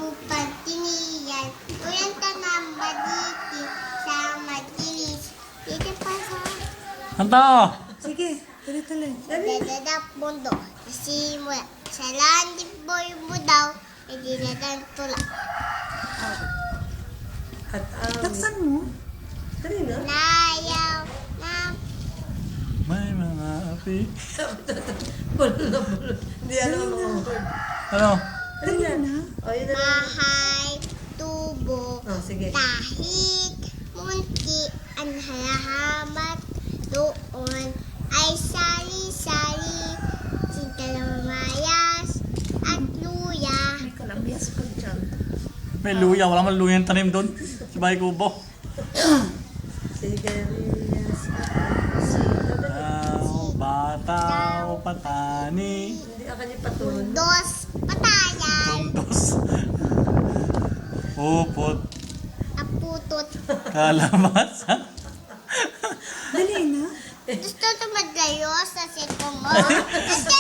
Pagtiniyan, uyan ka na maditi sa madilis. Dito pa sa Kanta! Sige, tuloy-tuloy. dadadap mundo. Nasimula sa landing boy mo daw, ay dinadang tula. At ang... Laksan mo. Dali na. Nayaw na May mga api. Bulo na bulo. Hindi alam ang mga word. Ano? Dali na. O, yun na lang. mahay tubo. O, sige. Kahit munti ang halahamat doon ay sali-sali. Sinta ng mayas at luya. May kalabiyas ko dyan. May luya. Wala man luya yung tanim doon. Si Bay Kubo. Sigarilyas at sila. Tao, bataw, patani. Hindi ako niya patun. Dos patayan. Tuntos. Upot. Aputot. Kalabasa. Dali na. Gusto ito maglayo sa siko mo. Kasi